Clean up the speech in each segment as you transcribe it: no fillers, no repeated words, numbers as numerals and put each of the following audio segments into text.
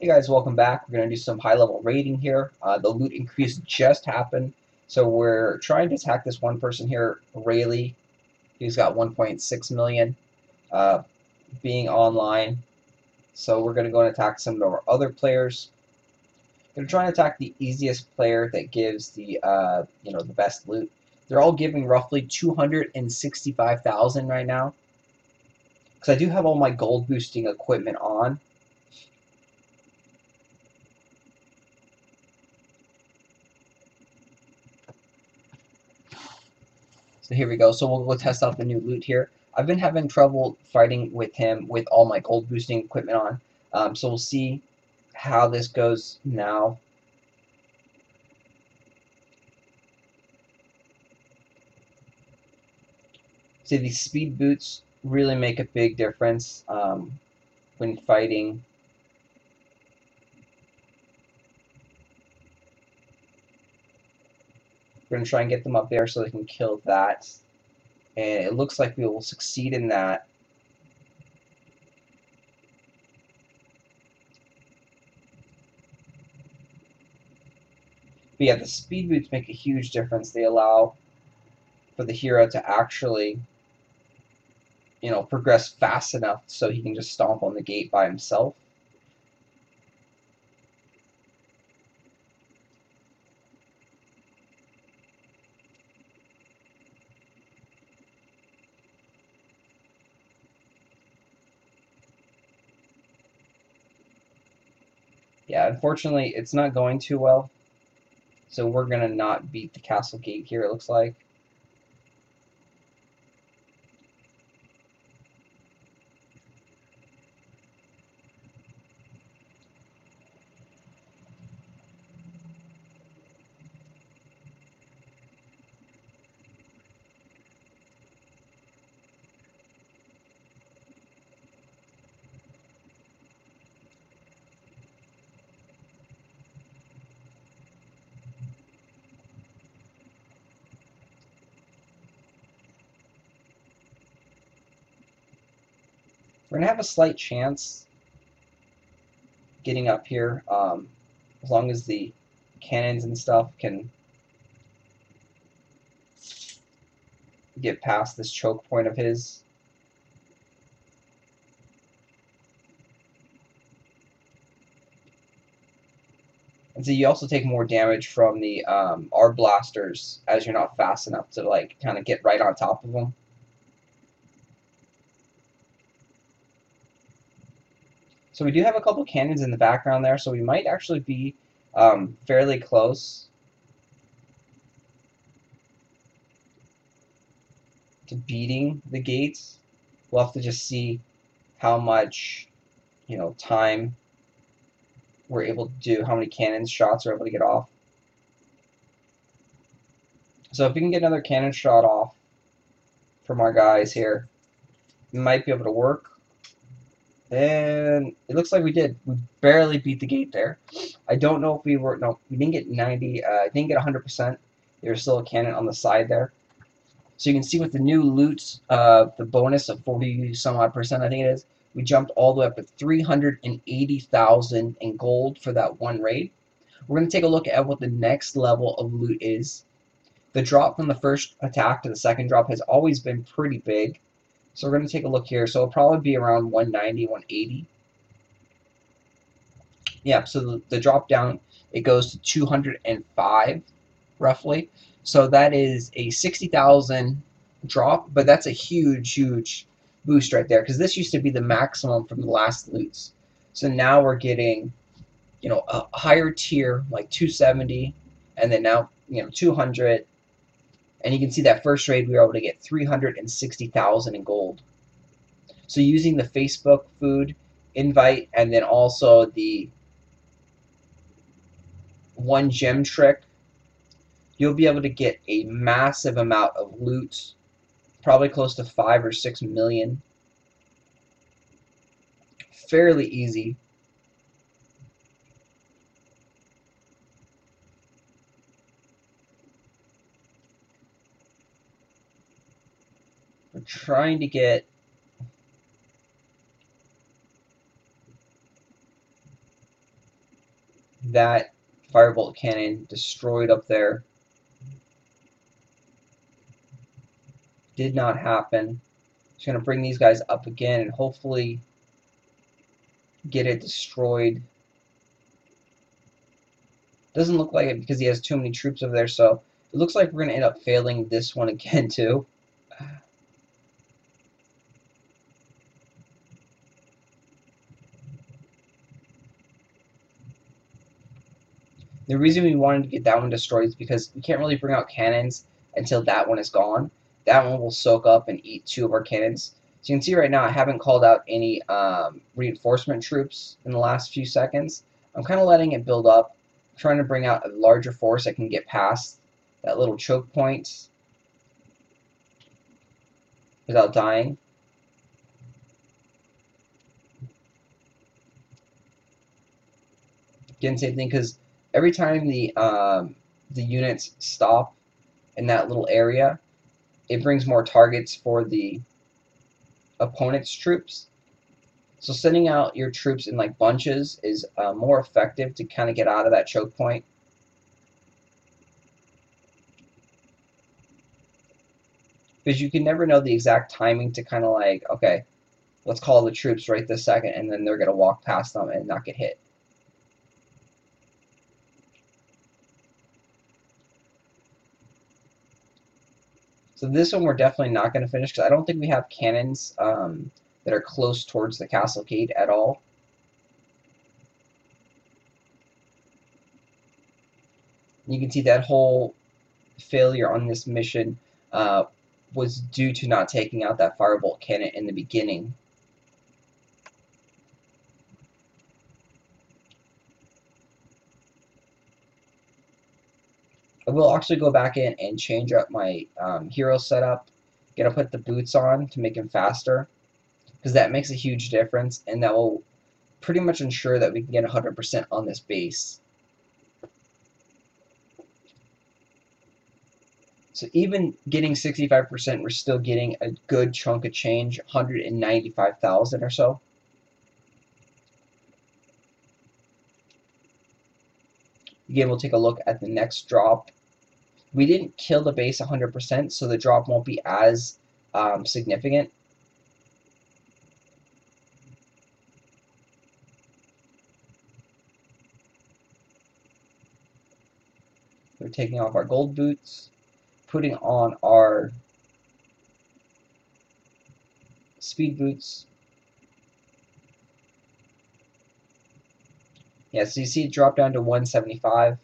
Hey guys, welcome back. We're going to do some high-level raiding here. The loot increase just happened, so we're trying to attack this one person here, Rayleigh. He's got 1.6 million uh, being online, so we're going to go and attack some of our other players. We're going to try and attack the easiest player that gives the the best loot. They're all giving roughly 265,000 right now, because I do have all my gold boosting equipment on. So here we go. So we'll go test out the new loot here. I've been having trouble fighting with him with all my gold boosting equipment on. So we'll see how this goes now. See, these speed boots really make a big difference when fighting. We're going to try and get them up there so they can kill that. And it looks like we will succeed in that. But yeah, the speed boots make a huge difference. They allow for the hero to actually, progress fast enough so he can just stomp on the gate by himself. Yeah, unfortunately, it's not going too well. So we're going to not beat the castle gate here, it looks like. We're going to have a slight chance getting up here, as long as the cannons and stuff can get past this choke point of his. And so you also take more damage from the R blasters as you're not fast enough to kind of get right on top of them. So we do have a couple cannons in the background there, so we might actually be fairly close to beating the gates. We'll have to just see how much, time we're able to do, how many cannon shots we're able to get off. So if we can get another cannon shot off from our guys here, we might be able to work. And it looks like we did. We barely beat the gate there. I don't know if we were... No, we didn't get 90. Didn't get 100%. There's still a cannon on the side there. So you can see with the new loot, the bonus of 40 some odd percent, I think it is, we jumped all the way up to 380,000 in gold for that one raid. We're going to take a look at what the next level of loot is. The drop from the first attack to the second drop has always been pretty big. So we're going to take a look here. So it'll probably be around 190, 180. Yeah, so the drop down, it goes to 205, roughly. So that is a 60,000 drop, but that's a huge, huge boost right there, because this used to be the maximum from the last loots. So now we're getting, a higher tier, like 270, and then now, 200. And you can see that first raid we were able to get 360,000 in gold. So using the Facebook food invite and then also the one gem trick, you'll be able to get a massive amount of loot, probably close to 5 or 6 million. Fairly easy. We're trying to get that firebolt cannon destroyed up there. Did not happen. Just going to bring these guys up again and hopefully get it destroyed. Doesn't look like it because he has too many troops over there, so it looks like we're going to end up failing this one again too. The reason we wanted to get that one destroyed is because we can't really bring out cannons until that one is gone. That one will soak up and eat 2 of our cannons. So you can see right now I haven't called out any reinforcement troops in the last few seconds. I'm kind of letting it build up. I'm trying to bring out a larger force that can get past that little choke point without dying. Again, same thing, because every time the units stop in that little area, it brings more targets for the opponent's troops. So sending out your troops in like bunches is more effective to kind of get out of that choke point. Because you can never know the exact timing to kind of like, okay, let's call the troops right this second, and then they're going to walk past them and not get hit. So this one we're definitely not going to finish because I don't think we have cannons that are close towards the castle gate at all. You can see that whole failure on this mission was due to not taking out that firebolt cannon in the beginning. I will actually go back in and change up my hero setup. Gonna put the boots on to make him faster, because that makes a huge difference, and that will pretty much ensure that we can get 100% on this base. So even getting 65%, we're still getting a good chunk of change, 195,000 or so. Again, we'll take a look at the next drop. We didn't kill the base 100%, so the drop won't be as significant. We're taking off our gold boots, putting on our speed boots. Yeah, so you see it drop down to 175,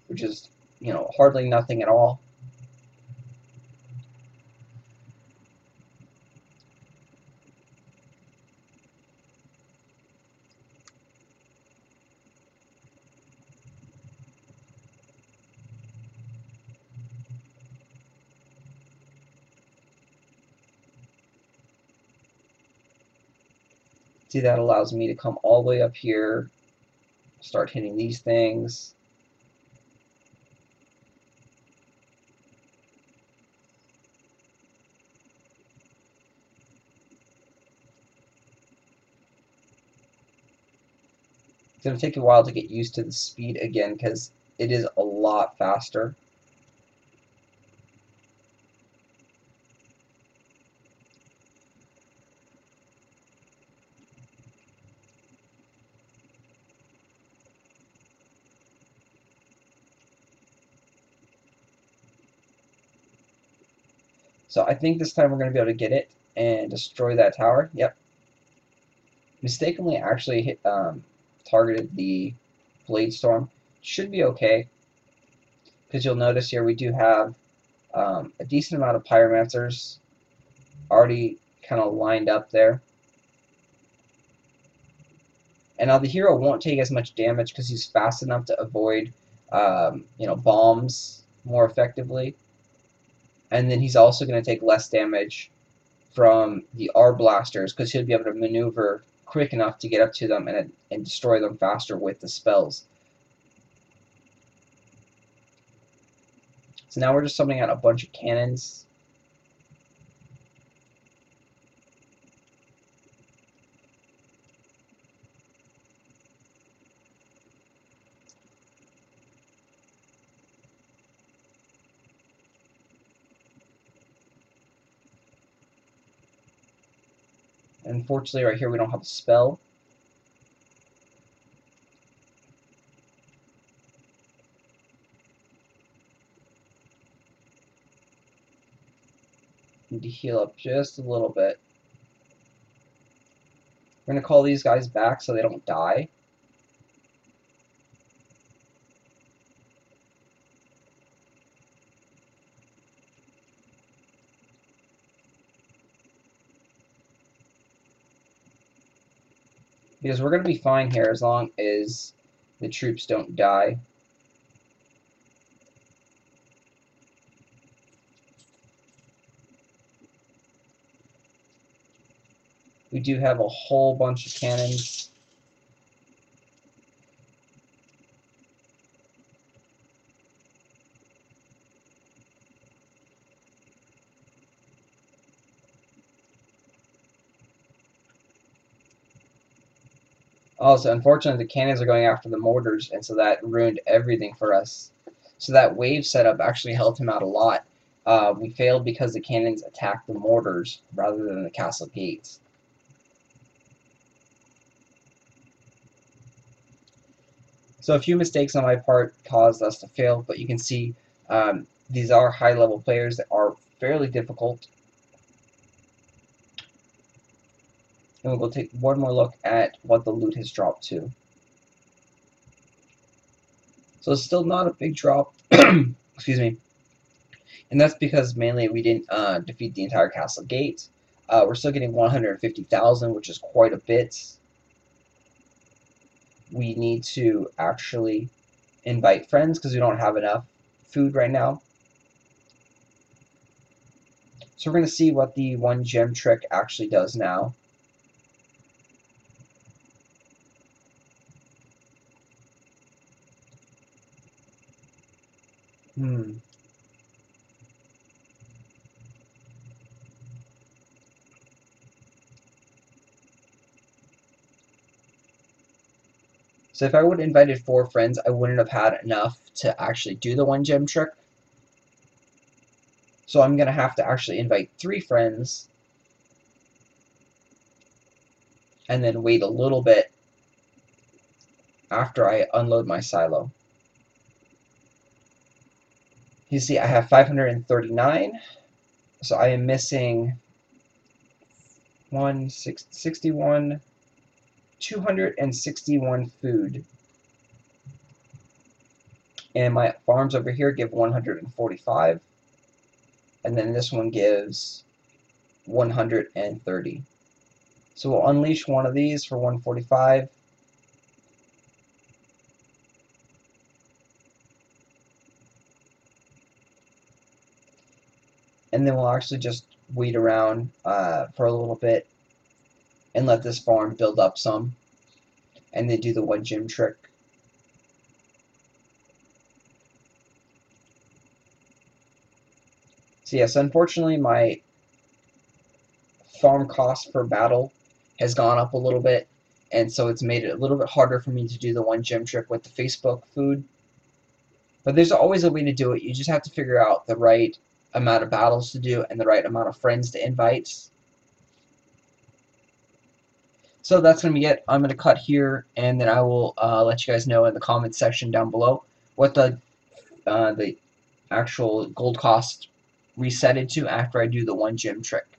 which is, you know, hardly nothing at all. See, that allows me to come all the way up here, start hitting these things. It's going to take a while to get used to the speed again because it is a lot faster. So I think this time we're going to be able to get it and destroy that tower. Yep. Mistakenly actually hit, targeted the Blade Storm. Should be okay. Because you'll notice here we do have a decent amount of Pyromancers already kind of lined up there. And now the hero won't take as much damage because he's fast enough to avoid, you know, bombs more effectively. And then he's also going to take less damage from the R blasters because he'll be able to maneuver quick enough to get up to them and destroy them faster with the spells. So now we're just summoning out a bunch of cannons. Unfortunately, right here we don't have a spell. Need to heal up just a little bit. We're going to call these guys back so they don't die. Because we're going to be fine here as long as the troops don't die. We do have a whole bunch of cannons. Also, unfortunately, the cannons are going after the mortars, and so that ruined everything for us. So that wave setup actually helped him out a lot. We failed because the cannons attacked the mortars rather than the castle gates. So a few mistakes on my part caused us to fail, but you can see these are high-level players that are fairly difficult. And we'll take one more look at what the loot has dropped to. So it's still not a big drop. Excuse me. And that's because mainly we didn't defeat the entire castle gate. We're still getting 150,000, which is quite a bit. We need to actually invite friends because we don't have enough food right now. So we're going to see what the one gem trick actually does now. So if I would have invited 4 friends, I wouldn't have had enough to actually do the one gem trick. So I'm going to have to actually invite 3 friends and then wait a little bit after I unload my silo. You see I have 539, so I am missing 61, 261 food. And my farms over here give 145, and then this one gives 130. So we'll unleash one of these for 145. And then we'll actually just wait around for a little bit and let this farm build up some, and then do the one gem trick. So yes, unfortunately my farm cost per battle has gone up a little bit, and so it's made it a little bit harder for me to do the one gem trick with the Facebook food. But there's always a way to do it. You just have to figure out the right amount of battles to do and the right amount of friends to invite. So that's going to be it. I'm going to cut here, and then I will let you guys know in the comments section down below what the actual gold cost resetted to after I do the one gem trick.